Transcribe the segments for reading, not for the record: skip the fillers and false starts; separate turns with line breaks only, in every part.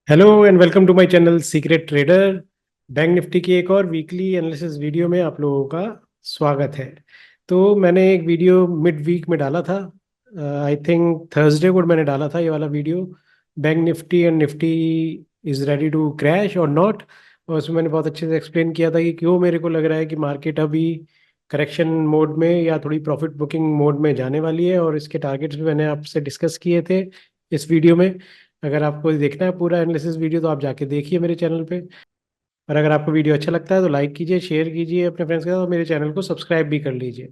Hello and welcome to my channel secret trader. Bank Nifty की एक और weekly analysis video में आप लोगों का स्वागत है। तो मैंने एक वीडियो मिड वीक में डाला था। आई थिंक थर्सडे को मैंने डाला था ये वाला video. Bank Nifty and Nifty is ready to crash और नॉट। और उसमें मैंने बहुत अच्छे से एक्सप्लेन किया था कि क्यों मेरे को लग रहा है कि मार्केट अभी करेक्शन मोड में या थोड़ी प्रॉफिट बुकिंग मोड में जाने वाली है, और इसके टारगेट्स भी मैंने आपसे डिस्कस किए थे इस वीडियो में। अगर आपको देखना है पूरा एनालिसिस वीडियो तो आप जाके देखिए मेरे चैनल पे। और अगर आपको वीडियो अच्छा लगता है तो लाइक कीजिए, शेयर कीजिए अपने फ्रेंड्स के साथ, और मेरे चैनल को सब्सक्राइब भी कर लीजिए।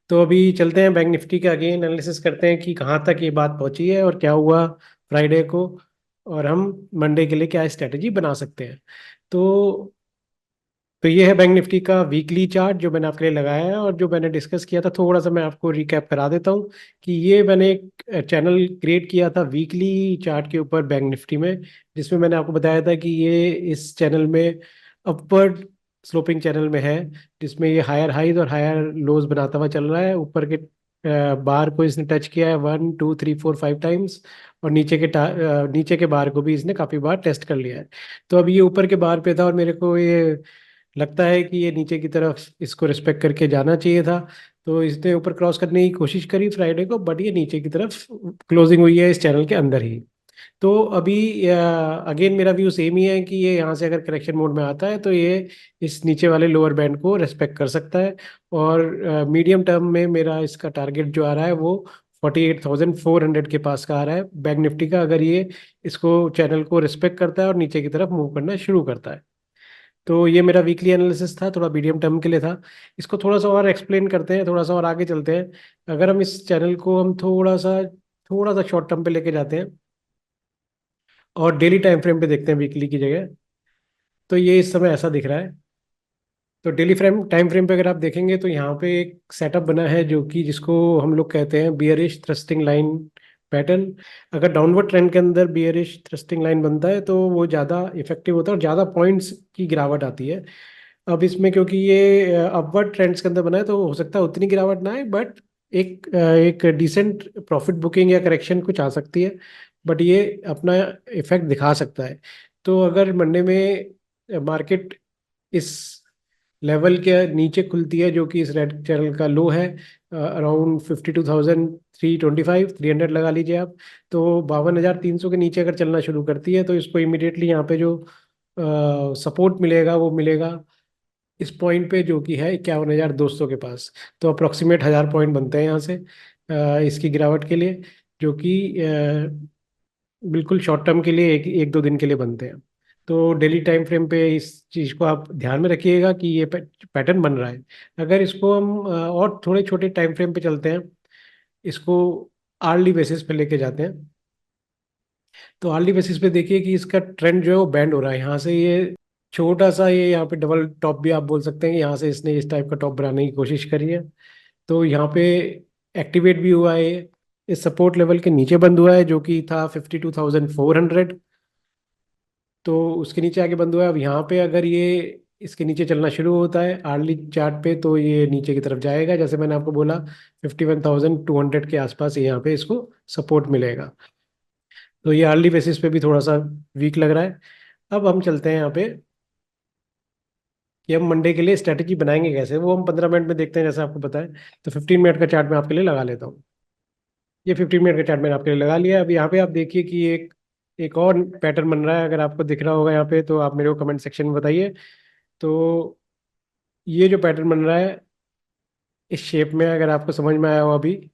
तो अभी चलते हैं बैंक निफ्टी का अगेन एनालिसिस करते हैं कि कहाँ तक ये बात पहुंची है और क्या हुआ फ्राइडे को, और हम मंडे के लिए क्या स्ट्रेटेजी बना सकते हैं। तो ये है बैंक निफ्टी का वीकली चार्ट जो मैंने आपके लिए लगाया है, और जो मैंने डिस्कस किया था थोड़ा सा मैं आपको रिकैप करा देता हूँ कि ये मैंने एक चैनल क्रिएट किया था वीकली चार्ट के ऊपर बैंक निफ्टी में, जिसमें मैंने आपको बताया था कि ये इस चैनल में अपवर्ड स्लोपिंग चैनल में है, जिसमें ये हायर हाईज और हायर लोज बनाता हुआ चल रहा है। ऊपर के बार को इसने टच किया है 1 2 3 4 5 टाइम्स, और नीचे के बार को भी इसने काफी बार टेस्ट कर लिया है। तो अब ये ऊपर के बार पे था और मेरे को ये लगता है कि ये नीचे की तरफ इसको रिस्पेक्ट करके जाना चाहिए था। तो इसने ऊपर क्रॉस करने की कोशिश करी फ्राइडे को, बट ये नीचे की तरफ क्लोजिंग हुई है इस चैनल के अंदर ही। तो अभी अगेन मेरा व्यू सेम ही है कि ये यहाँ से अगर करेक्शन मोड में आता है तो ये इस नीचे वाले लोअर बैंड को रेस्पेक्ट कर सकता है। और मीडियम टर्म में मेरा इसका टारगेट जो आ रहा है वो 48,400 के पास का आ रहा है बैंक निफ्टी का, अगर ये इसको चैनल को रिस्पेक्ट करता है और नीचे की तरफ मूव करना शुरू करता है। तो ये मेरा वीकली एनालिसिस था, थोड़ा मीडियम टर्म के लिए था। इसको थोड़ा सा और एक्सप्लेन करते हैं, थोड़ा सा और आगे चलते हैं। अगर हम इस चैनल को हम थोड़ा सा शॉर्ट टर्म पे लेके जाते हैं और डेली टाइम फ्रेम पे देखते हैं वीकली की जगह, तो ये इस समय ऐसा दिख रहा है। तो डेली फ्रेम टाइम फ्रेम पे अगर आप देखेंगे तो यहाँ पे एक सेटअप बना है जो कि जिसको हम लोग कहते हैं बियरिश थ्रस्टिंग लाइन पैटर्न। अगर डाउनवर्ड ट्रेंड के अंदर बियरिश थ्रस्टिंग लाइन बनता है तो वो ज़्यादा इफेक्टिव होता है और ज़्यादा पॉइंट्स की गिरावट आती है। अब इसमें क्योंकि ये अपवर्ड ट्रेंड्स के अंदर बना है तो हो सकता है उतनी गिरावट ना आए, बट एक डिसेंट प्रॉफिट बुकिंग या करेक्शन कुछ आ सकती है। बट ये अपना इफेक्ट दिखा सकता है। तो अगर मंडे में मार्केट इस लेवल के नीचे खुलती है जो कि इस रेड चैनल का लो है, अराउंड 52,325 300 लगा लीजिए आप। तो 52,300 के नीचे अगर चलना शुरू करती है तो इसको इमिडिएटली यहाँ पे जो सपोर्ट मिलेगा वो मिलेगा इस पॉइंट पे जो कि है 51,200 के पास। तो अप्रोक्सीमेट 1,000 पॉइंट बनते हैं यहाँ से इसकी गिरावट के लिए, जो कि बिल्कुल शॉर्ट टर्म के लिए एक एक दो दिन के लिए बनते हैं। तो डेली टाइम फ्रेम पे इस चीज़ को आप ध्यान में रखिएगा कि ये पैटर्न बन रहा है। अगर इसको हम और थोड़े छोटे टाइम फ्रेम पे चलते हैं, इसको आर्ली बेसिस पे लेके जाते हैं, तो आर्ली बेसिस पे देखिए कि इसका ट्रेंड जो है वो बैंड हो रहा है यहाँ से। ये छोटा सा ये यहाँ पे डबल टॉप भी आप बोल सकते हैं कि यहाँ से इसने इस टाइप का टॉप बनाने की कोशिश करी है। तो यहाँ पे एक्टिवेट भी हुआ है ये, इस सपोर्ट लेवल के नीचे बंद हुआ है जो कि था 52,400। तो उसके नीचे आके बंद हुआ है। अब यहाँ पे अगर ये इसके नीचे चलना शुरू होता है आर्ली चार्ट पे तो ये नीचे की तरफ जाएगा, जैसे मैंने आपको बोला 51,200 के आसपास ये यहाँ पे इसको सपोर्ट मिलेगा। तो ये आर्ली बेसिस पे भी थोड़ा सा वीक लग रहा है। अब हम चलते हैं यहाँ पे कि हम मंडे के लिए स्ट्रेटेजी बनाएंगे कैसे, वो हम 15 मिनट में देखते हैं जैसे आपको पता है। तो 15 मिनट का चार्ट मैं आपके लिए लगा लेता हूँ। ये 15 मिनट का चार्ट मैंने आपके लिए लगा लिया। अब यहाँ पे आप देखिए कि एक एक और पैटर्न बन रहा है। अगर आपको दिख रहा होगा यहाँ पे तो आप मेरे को कमेंट सेक्शन में बताइए। तो ये जो पैटर्न बन रहा है इस शेप में, अगर आपको समझ में आया हो अभी,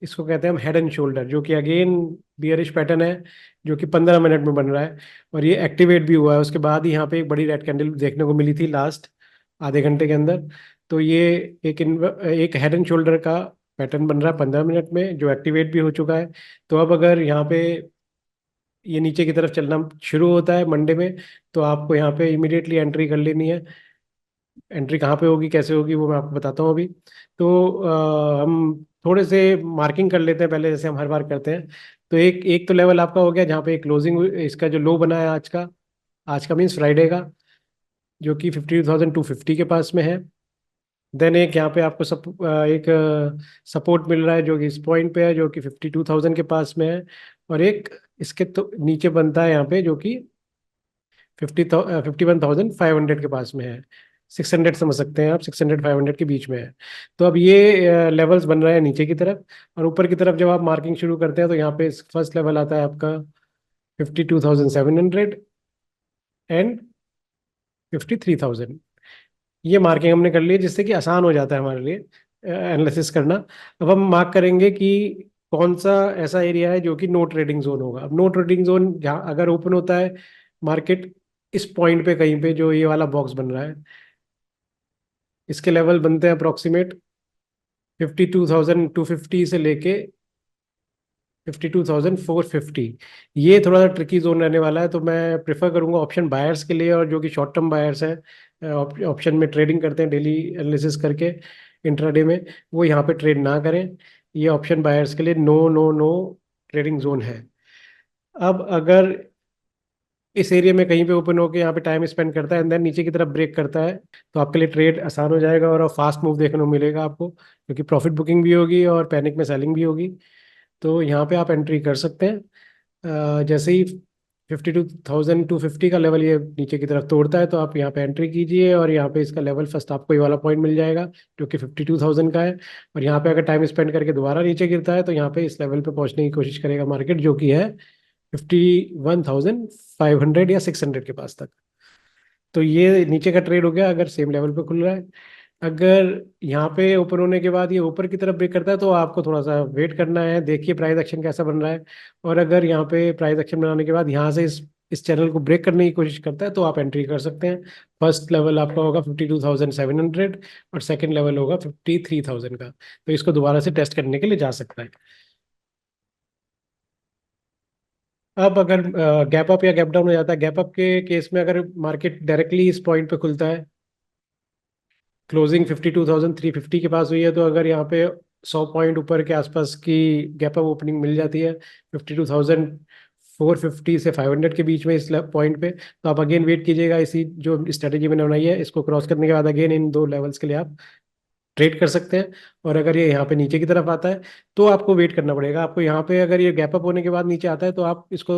इसको कहते हैं हम हेड एंड शोल्डर, जो कि अगेन बियरिश पैटर्न है जो कि 15 मिनट में बन रहा है। और ये एक्टिवेट भी हुआ है, उसके बाद ही यहाँ पे एक बड़ी रेड कैंडल देखने को मिली थी लास्ट आधे घंटे के अंदर। तो ये एक हेड एंड शोल्डर का पैटर्न बन रहा है 15 मिनट में, जो एक्टिवेट भी हो चुका है। तो अब अगर यहाँ पे ये नीचे की तरफ चलना शुरू होता है मंडे में, तो आपको यहाँ पे इमीडिएटली एंट्री कर लेनी है। एंट्री कहाँ पे होगी कैसे होगी वो मैं आपको बताता हूँ अभी। तो हम थोड़े से मार्किंग कर लेते हैं पहले, जैसे हम हर बार करते हैं। तो एक एक तो लेवल आपका हो गया जहाँ पे क्लोजिंग इसका जो लो बना है आज का मीन्स फ्राइडे का, जो कि 52,250 के पास में है। देन एक यहाँ पे आपको एक सपोर्ट मिल रहा है जो कि इस पॉइंट पे है जो कि 52,000 के पास में है। और एक इसके तो नीचे बनता है यहाँ पे, जो कि 51,500 के पास में है। 600 समझ सकते हैं आप, 600 500 के बीच में है। तो अब ये लेवल्स बन रहे हैं नीचे की तरफ। और ऊपर की तरफ जब आप मार्किंग शुरू करते हैं तो यहाँ पे फर्स्ट लेवल आता है आपका 52,700 एंड 53,000। ये मार्किंग हमने कर ली है, जिससे कि आसान हो जाता है हमारे लिए एनालिसिस करना। अब हम मार्क करेंगे कि कौन सा ऐसा एरिया है जो कि नो ट्रेडिंग जोन होगा। अब नो ट्रेडिंग जोन जहाँ अगर ओपन होता है मार्केट इस पॉइंट पे कहीं पे, जो ये वाला बॉक्स बन रहा है, इसके लेवल बनते हैं अप्रोक्सीमेट 52,250 से लेके 52,450। ये थोड़ा सा ट्रिकी जोन रहने वाला है, तो मैं प्रेफर करूंगा ऑप्शन बायर्स के लिए, और जो कि शॉर्ट टर्म बायर्स हैं, ऑप्शन में ट्रेडिंग करते हैं डेली एनालिसिस करके इंट्राडे में, वो यहाँ पे ट्रेड ना करें। ये ऑप्शन बायर्स के लिए no no no trading zone है। अब अगर इस एरिया में कहीं पे ओपन होकर यहाँ पे टाइम स्पेंड करता है एंड देन नीचे की तरफ ब्रेक करता है, तो आपके लिए ट्रेड आसान हो जाएगा और फास्ट मूव देखने को मिलेगा आपको, क्योंकि प्रॉफिट बुकिंग भी होगी और पैनिक में सेलिंग भी होगी। तो यहाँ पे आप एंट्री कर सकते हैं। जैसे ही 52,250 का लेवल ये नीचे की तरफ तोड़ता है, तो आप यहाँ पे एंट्री कीजिए, और यहाँ पे इसका लेवल फर्स्ट आपको ये वाला पॉइंट मिल जाएगा जो कि 52,000 का है। और यहाँ पे अगर टाइम स्पेंड करके दोबारा नीचे गिरता है, तो यहाँ पे इस लेवल पे पहुंचने की कोशिश करेगा मार्केट, जो कि है 51,500 या 600 के पास तक। तो ये नीचे का ट्रेड हो गया अगर सेम लेवल पे खुल रहा है। अगर यहाँ पे ओपन होने के बाद ये ऊपर की तरफ ब्रेक करता है, तो आपको थोड़ा सा वेट करना है, देखिए प्राइस एक्शन कैसा बन रहा है। और अगर यहाँ पे प्राइस एक्शन बनाने के बाद यहाँ से इस चैनल को ब्रेक करने की कोशिश करता है, तो आप एंट्री कर सकते हैं। फर्स्ट लेवल आपका होगा 52,700 और सेकंड लेवल होगा 53,000 का। तो इसको दोबारा से टेस्ट करने के लिए जा सकता है। अब अगर गैप अप या गैप डाउन हो जाता है, गैप अप के केस में अगर मार्केट डायरेक्टली इस पॉइंट पे खुलता है, क्लोजिंग 52,350 के पास हुई है, तो अगर यहाँ पे 100 पॉइंट ऊपर के आसपास की गैप अप ओपनिंग मिल जाती है 52,450 से 500 के बीच में इस पॉइंट पे, तो आप अगेन वेट कीजिएगा। इसी जो स्ट्रेटेजी मैंने बनाई है, इसको क्रॉस करने के बाद अगेन इन दो लेवल्स के लिए आप ट्रेड कर सकते हैं। और अगर ये यहाँ पे नीचे की तरफ आता है, तो आपको वेट करना पड़ेगा। आपको यहाँ पे अगर ये गैप अप होने के बाद नीचे आता है, तो आप इसको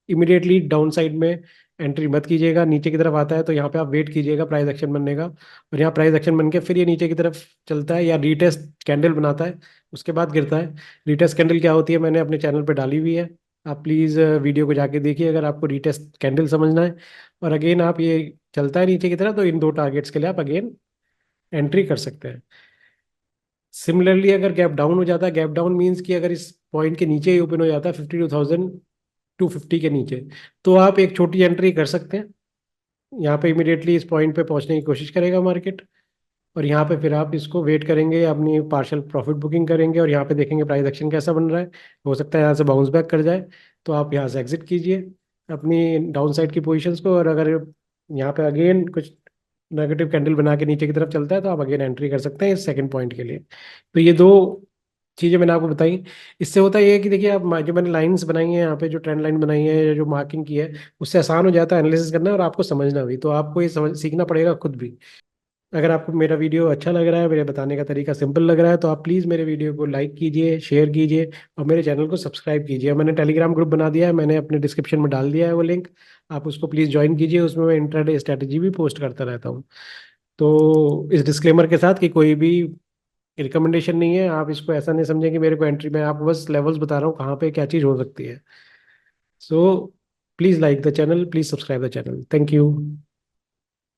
इमिडिएटली डाउन साइड में एंट्री मत कीजिएगा। नीचे की तरफ आता है तो यहाँ पे आप वेट कीजिएगा प्राइस एक्शन बनने का, और यहाँ प्राइस एक्शन बन के फिर ये नीचे की तरफ चलता है या रीटेस्ट कैंडल बनाता है, उसके बाद गिरता है। रीटेस्ट कैंडल क्या होती है मैंने अपने चैनल पर डाली हुई है, आप प्लीज़ वीडियो को जाके देखिए अगर आपको रीटेस्ट कैंडल समझना है। और अगेन आप ये चलता है नीचे की तरफ, तो इन दो टारगेट्स के लिए आप अगेन एंट्री कर सकते हैं। सिमिलरली अगर गैप डाउन हो जाता है, गैप डाउन मीन्स कि अगर इस पॉइंट के नीचे ही ओपन हो जाता है 52,250 के नीचे, तो आप एक छोटी एंट्री कर सकते हैं। यहाँ पे इमिडिएटली इस पॉइंट पे पहुंचने की कोशिश करेगा मार्केट, और यहाँ पे फिर आप इसको वेट करेंगे, अपनी पार्शियल प्रॉफिट बुकिंग करेंगे, और यहाँ पे देखेंगे प्राइस एक्शन कैसा बन रहा है। हो सकता है यहाँ से बाउंस बैक कर जाए, तो आप यहाँ से एग्जिट कीजिए अपनी डाउन साइड की पोजीशंस को। और अगर यहाँ पे अगेन कुछ नेगेटिव कैंडल बना के नीचे की तरफ चलता है, तो आप अगेन एंट्री कर सकते हैं इस सेकंड पॉइंट के लिए। तो ये दो चीज़ें मैंने आपको बताई। इससे होता ये है कि देखिए, आप जो मैंने लाइंस बनाई हैं यहाँ पे, जो ट्रेंड लाइन बनाई है या जो मार्किंग की है, उससे आसान हो जाता है एनालिसिस करना और आपको समझना भी। तो आपको ये समझ सीखना पड़ेगा खुद भी। अगर आपको मेरा वीडियो अच्छा लग रहा है, मेरे बताने का तरीका सिंपल लग रहा है, तो आप प्लीज़ मेरे वीडियो को लाइक कीजिए, शेयर कीजिए, और मेरे चैनल को सब्सक्राइब कीजिए। मैंने टेलीग्राम ग्रुप बना दिया है, मैंने अपने डिस्क्रिप्शन में डाल दिया है वो लिंक, आप उसको प्लीज़ ज्वाइन कीजिए। उसमें मैं इंट्राडे स्ट्रैटेजी भी पोस्ट करता रहता हूँ। तो इस डिस्क्लेमर के साथ कि कोई भी रिकमेंडेशन नहीं है, आप इसको ऐसा नहीं समझें कि मेरे को एंट्री में, आपको बस लेवल्स बता रहा हूँ कहाँ पे क्या चीज़ हो सकती है। So please like the channel, please subscribe the channel. Thank you.